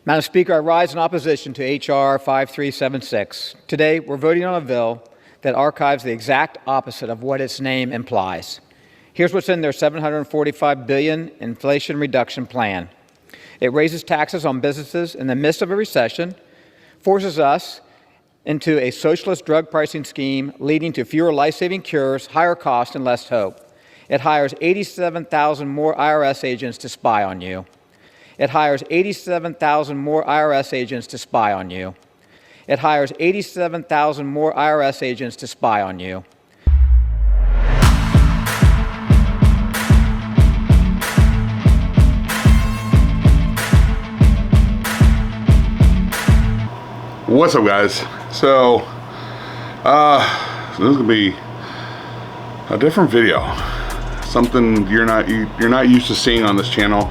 Madam Speaker, I rise in opposition to H.R. 5376. Today, we're voting on a bill that archives the exact opposite of what its name implies. Here's what's in their $745 billion inflation reduction plan. It raises taxes on businesses in the midst of a recession, forces us into a socialist drug pricing scheme leading to fewer life-saving cures, higher cost, and less hope. It hires 87,000 more IRS agents to spy on you. It hires 87,000 more IRS agents to spy on you. It hires 87,000 more IRS agents to spy on you. What's up, guys? So this is gonna be a different video, something you're not used to seeing on this channel,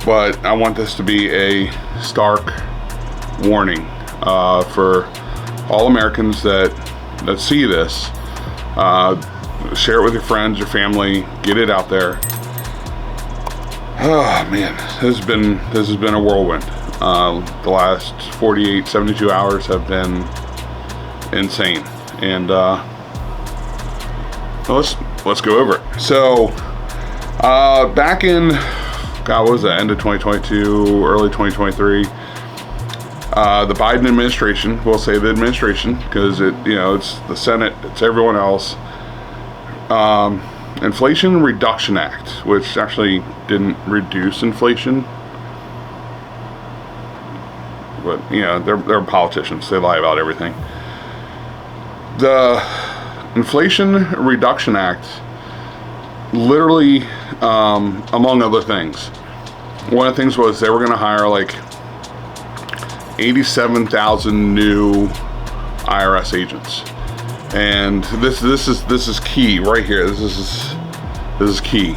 but I want this to be a stark warning for all Americans that see this. Share it with your friends, your family, get it out there. Oh man, this has been a whirlwind. The last 48, 72 hours have been insane, and let's go over it. So back in, God, what was that, end of 2022, early 2023, the Biden administration, we'll say the administration because it's the Senate, it's everyone else, Inflation Reduction Act, which actually didn't reduce inflation. But they're politicians, they lie about everything. The Inflation Reduction Act literally, among other things, one of the things was they were going to hire like 87,000 new IRS agents, and this is key right here. This is key.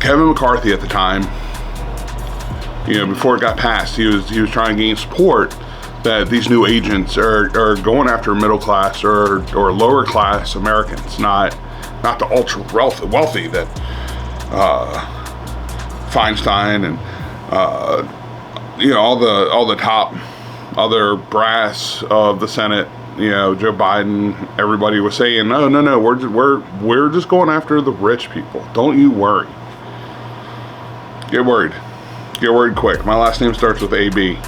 Kevin McCarthy at the time, before it got passed, he was trying to gain support that these new agents are going after middle class or lower class Americans, not the ultra wealthy that Feinstein and all the top other brass of the Senate, Joe Biden, everybody was saying, no, we're just going after the rich people. Don't you worry. Get worried quick. My last name starts with AB.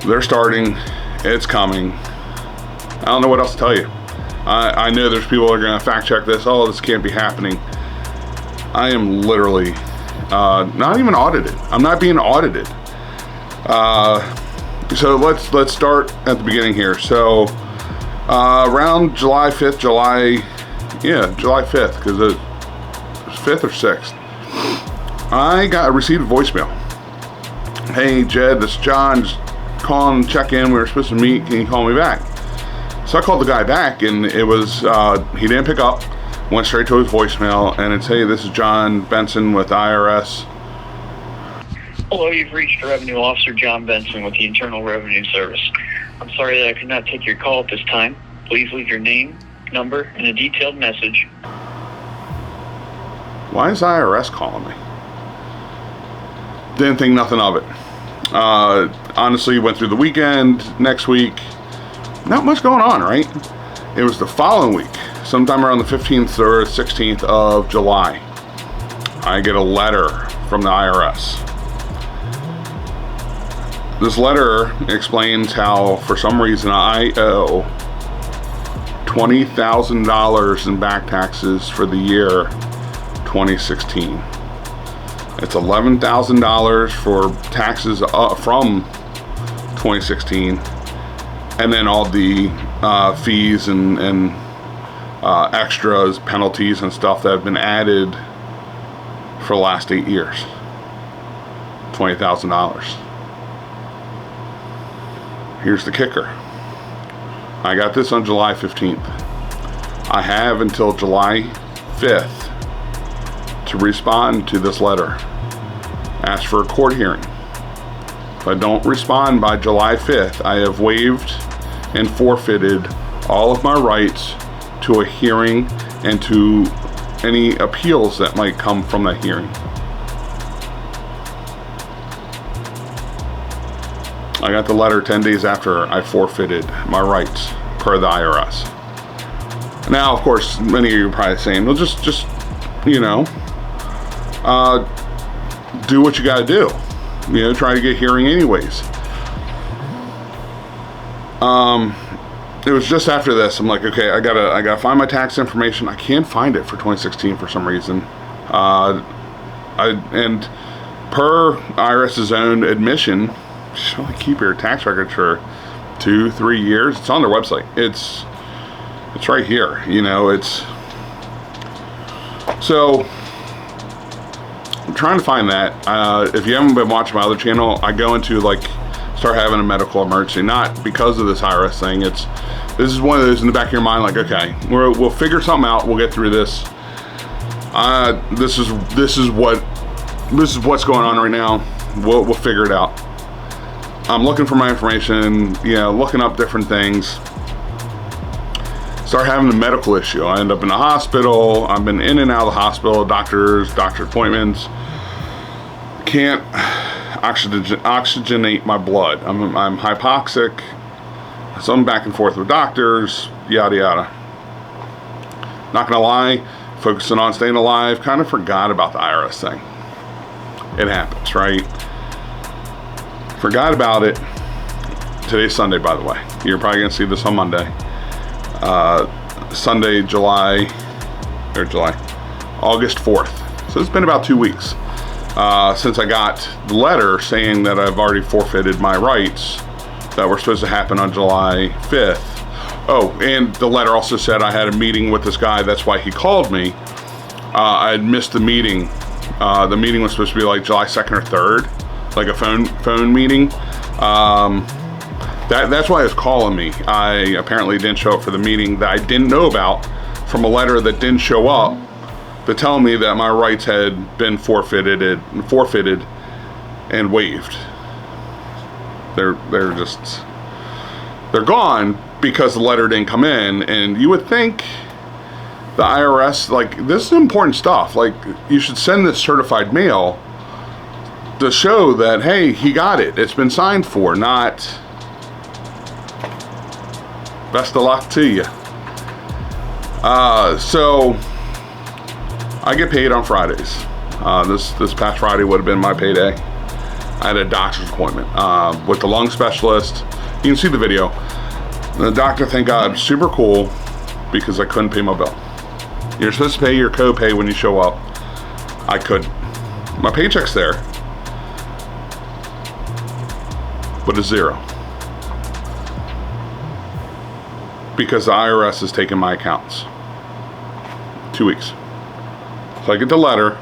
They're starting. It's coming. I don't know what else to tell you. I know there's people that are going to fact check this. Oh, this can't be happening. I am literally not even audited. I'm not being audited. So let's start at the beginning here. So around July 5th, July 5th, because it was 5th or 6th, I received a voicemail. Hey Jed, this is John, just calling, check in, we were supposed to meet, can you call me back? So I called the guy back, and it was, he didn't pick up, went straight to his voicemail, and it's, hey, this is John Benson with IRS. Hello, you've reached Revenue Officer John Benson with the Internal Revenue Service. I'm sorry that I could not take your call at this time. Please leave your name, number, and a detailed message. Why is IRS calling me? Didn't think nothing of it. Honestly, went through the weekend, next week, not much going on, right? It was the following week, sometime around the 15th or 16th of July, I get a letter from the IRS. This letter explains how, for some reason, I owe $20,000 in back taxes for the year 2016. It's $11,000 for taxes from 2016, and then all the fees and extras, penalties, and stuff that have been added for the last 8 years. $20,000. Here's the kicker. I got this on July 15th. I have until July 5th to respond to this letter. Ask for a court hearing. If I don't respond by July 5th, I have waived and forfeited all of my rights to a hearing and to any appeals that might come from that hearing. I got the letter 10 days after I forfeited my rights per the IRS. Now, of course, many of you are probably saying, well, just you know, do what you got to do. You know, try to get hearing anyways. It was just after this, I'm like, okay, I gotta find my tax information. I can't find it for 2016 for some reason. And per IRS's own admission, you should only keep your tax records for 2-3 years. It's on their website. It's right here. You know, so I'm trying to find that. If you haven't been watching my other channel, I go into like start having a medical emergency, not because of this IRS thing. This is one of those in the back of your mind, like, okay, we'll figure something out. We'll get through this. This is what's going on right now. We'll figure it out. I'm looking for my information, you know, looking up different things. Start having a medical issue. I end up in the hospital. I've been in and out of the hospital, doctor appointments. Can't oxygenate my blood. I'm hypoxic. So I'm back and forth with doctors, yada yada. Not gonna lie, focusing on staying alive, kind of forgot about the IRS thing. It happens, right? Forgot about it. Today's Sunday, by the way. You're probably gonna see this on Monday. Sunday, August 4th. So it's been about 2 weeks since I got the letter saying that I've already forfeited my rights that were supposed to happen on July 5th. Oh, and the letter also said I had a meeting with this guy. That's why he called me. I had missed the meeting. The meeting was supposed to be like July 2nd or 3rd, like a phone meeting. That's why he was calling me. I apparently didn't show up for the meeting that I didn't know about from a letter that didn't show up to tell me that my rights had been forfeited and waived. They're gone because the letter didn't come in, and you would think the IRS, like, this is important stuff. Like, you should send this certified mail to show that, hey, he got it. It's been signed for, not best of luck to you. So I get paid on Fridays. This past Friday would have been my payday. I had a doctor's appointment with the lung specialist. You can see the video. The doctor, thank God, super cool because I couldn't pay my bill. You're supposed to pay your copay when you show up. I couldn't. My paycheck's there, but it's zero because the IRS has taken my accounts. 2 weeks. So I get the letter,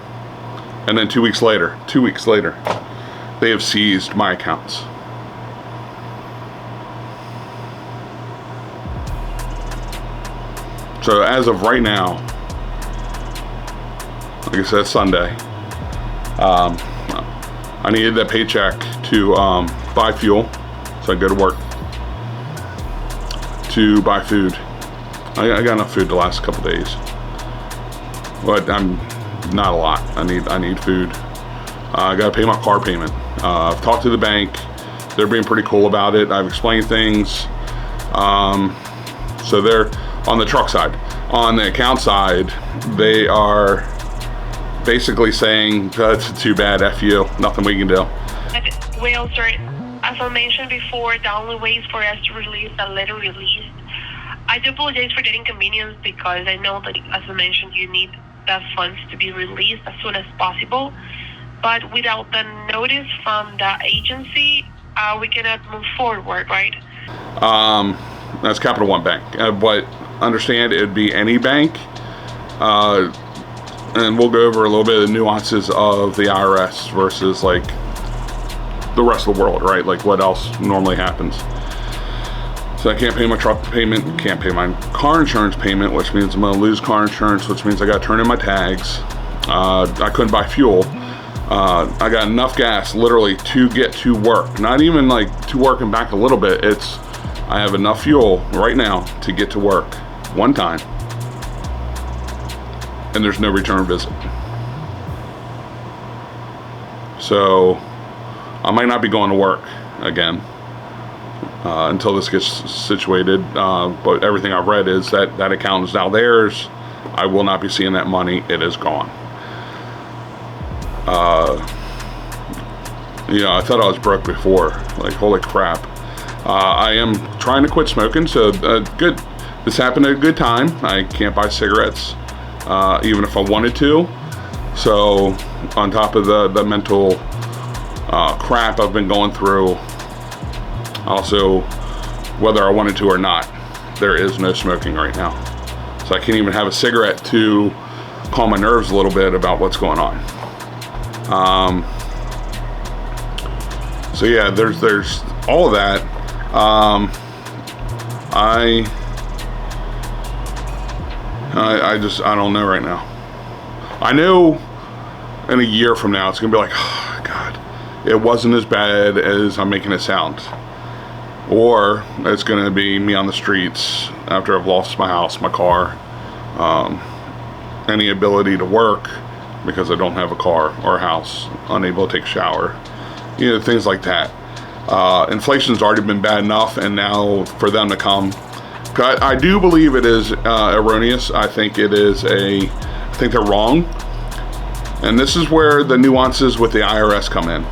and then 2 weeks later, they have seized my accounts. So as of right now, like I said, Sunday, I needed that paycheck to buy fuel, so I go to work, to buy food. I got enough food the last couple days, but I'm not a lot. I need food. I got to pay my car payment. I've talked to the bank. They're being pretty cool about it. I've explained things. So they're on the truck side. On the account side, they are basically saying, that's too bad, F you, nothing we can do. Well, sir, as I mentioned before, the only way is for us to release the letter released. I do apologize for the inconvenience because I know that, as I mentioned, you need the funds to be released as soon as possible. But without the notice from the agency, we cannot move forward, right? That's Capital One Bank. But understand, it would be any bank. And we'll go over a little bit of the nuances of the IRS versus like the rest of the world, right? Like what else normally happens. So I can't pay my truck payment, can't pay my car insurance payment, which means I'm gonna lose car insurance, which means I gotta turn in my tags. I couldn't buy fuel. I got enough gas literally to get to work. Not even like to work and back a little bit. I have enough fuel right now to get to work one time. And there's no return visit. So I might not be going to work again. until this gets situated. But everything I've read is that that account is now theirs. I will not be seeing that money. It is gone. I thought I was broke before. Like, holy crap. I am trying to quit smoking, so good. This happened at a good time. I can't buy cigarettes, even if I wanted to. So, on top of the mental crap I've been going through, also, whether I wanted to or not, there is no smoking right now. So I can't even have a cigarette to calm my nerves a little bit about what's going on. So yeah, there's all of that. I don't know right now. I know in a year from now it's gonna be like, oh, God, it wasn't as bad as I'm making it sound. Or it's gonna be me on the streets after I've lost my house, my car, any ability to work because I don't have a car or a house, unable to take a shower, things like that. Inflation's already been bad enough, and now for them to come, I do believe it is erroneous. I think they're wrong, and this is where the nuances with the IRS come in.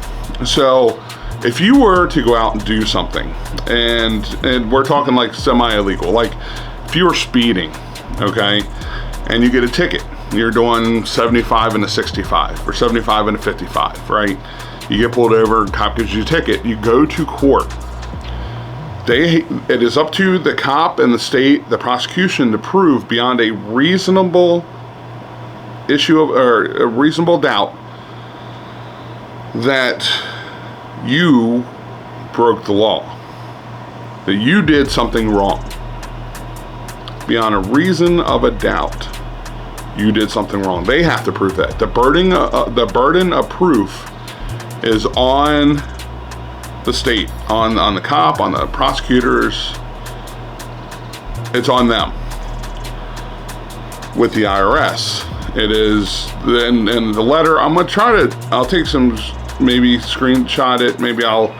So if you were to go out and do something, and we're talking like semi-illegal, like if you were speeding, okay, and you get a ticket, you're doing 75 and a 65 or 75 and a 55, right? You get pulled over, cop gives you a ticket, you go to court. It is up to the cop and the state, the prosecution, to prove beyond a reasonable or a reasonable doubt that you broke the law, that you did something wrong. Beyond a reason of a doubt, you did something wrong. They have to prove that. The burden of proof is on the state, on the cop, on the prosecutors. It's on them. With the IRS, it is, and the letter, I'll take some, maybe screenshot it, maybe I'll,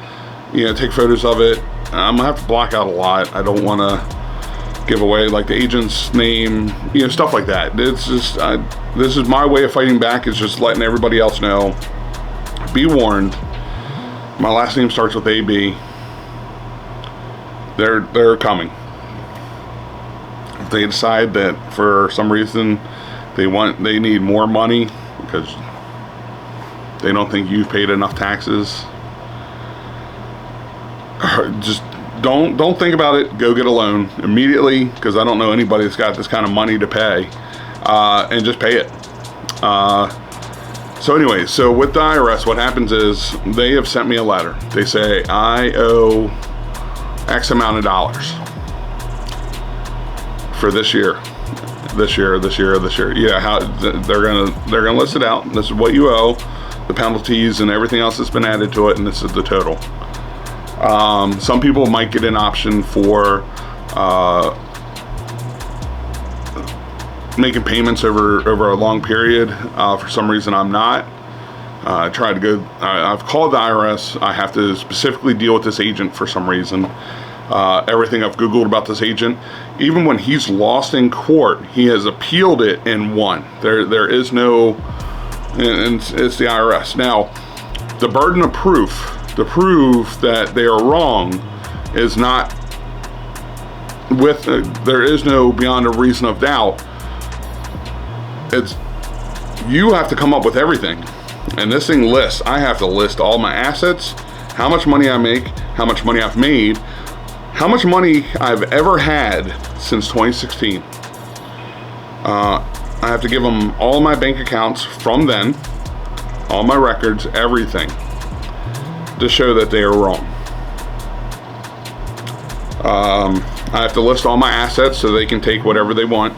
take photos of it. I'm gonna have to block out a lot. I don't want to give away like the agent's name, stuff like that. It's just, this is my way of fighting back, is just letting everybody else know. Be warned. My last name starts with AB. They're coming. If they decide that for some reason they need more money because they don't think you've paid enough taxes, just don't think about it. Go get a loan immediately, because I don't know anybody that's got this kind of money to pay, and just pay it. So anyway, so with the IRS, what happens is they have sent me a letter. They say I owe X amount of dollars for this year. Yeah, they're gonna list it out. This is what you owe, the penalties and everything else that's been added to it, and this is the total. Some people might get an option for making payments over a long period. For some reason, I'm not. I've called the IRS. I have to specifically deal with this agent for some reason. Everything I've Googled about this agent, even when he's lost in court, he has appealed it and won. There is no, and it's the IRS. Now, the burden of proof to prove that they are wrong is not there is no beyond a reason of doubt. You have to come up with everything, and this thing lists. I have to list all my assets, how much money I make, how much money I've made, how much money I've ever had since 2016. I have to give them all my bank accounts from then, all my records, everything, to show that they are wrong. I have to list all my assets so they can take whatever they want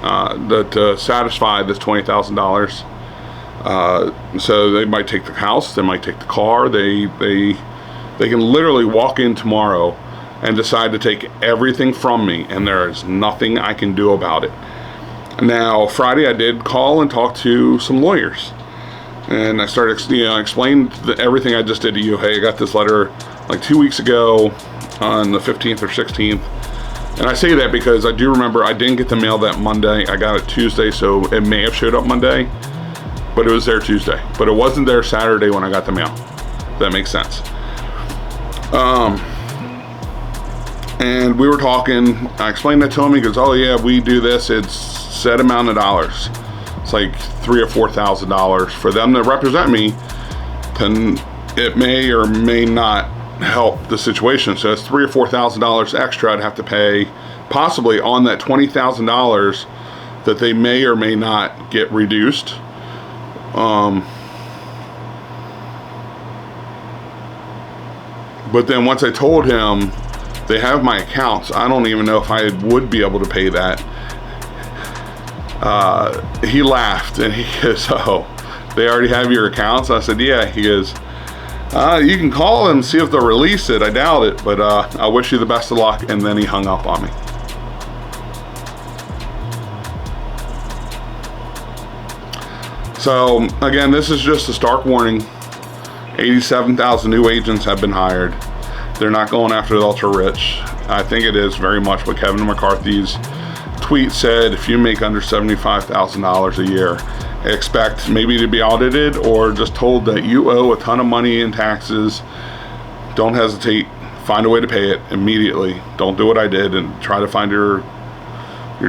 to satisfy this $20,000. So they might take the house, they might take the car, they can literally walk in tomorrow and decide to take everything from me, and there is nothing I can do about it. Now, Friday I did call and talk to some lawyers, and I started, explained everything I just did to you. Hey, I got this letter like 2 weeks ago. on the 15th or 16th. And I say that because I do remember I didn't get the mail that Monday. I got it Tuesday, so it may have showed up Monday, but it was there Tuesday. But it wasn't there Saturday when I got the mail. That makes sense. And we were talking, I explained that to him. He goes, oh yeah, we do this. It's set amount of dollars. It's like $3,000 or $4,000 for them to represent me. Then it may or may not help the situation. So it's $3,000 or $4,000 extra I'd have to pay, possibly on that $20,000 that they may or may not get reduced. But then once I told him they have my accounts, I don't even know if I would be able to pay that. He laughed and he goes, oh, they already have your accounts? I said, yeah. He goes, you can call and see if they'll release it. I doubt it, but I wish you the best of luck. And then he hung up on me. So again, this is just a stark warning. 87,000 new agents have been hired. They're not going after the ultra rich. I think it is very much what Kevin McCarthy's tweet said. If you make under $75,000 a year, expect maybe to be audited or just told that you owe a ton of money in taxes. Don't hesitate. Find a way to pay it immediately. Don't do what I did and try to find your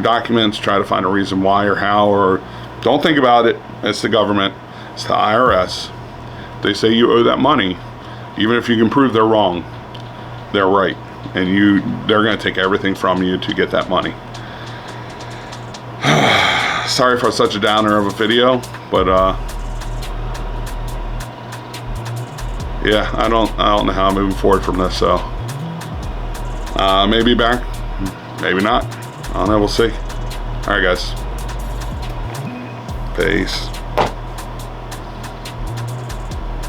documents, try to find a reason why or how, or don't think about it. It's the government. It's the IRS. They say you owe that money. Even if you can prove they're wrong, they're right. And they're going to take everything from you to get that money. Sorry for such a downer of a video, but yeah, I don't know how I'm moving forward from this. So maybe back, maybe not. I don't know. We'll see. All right, guys. Peace.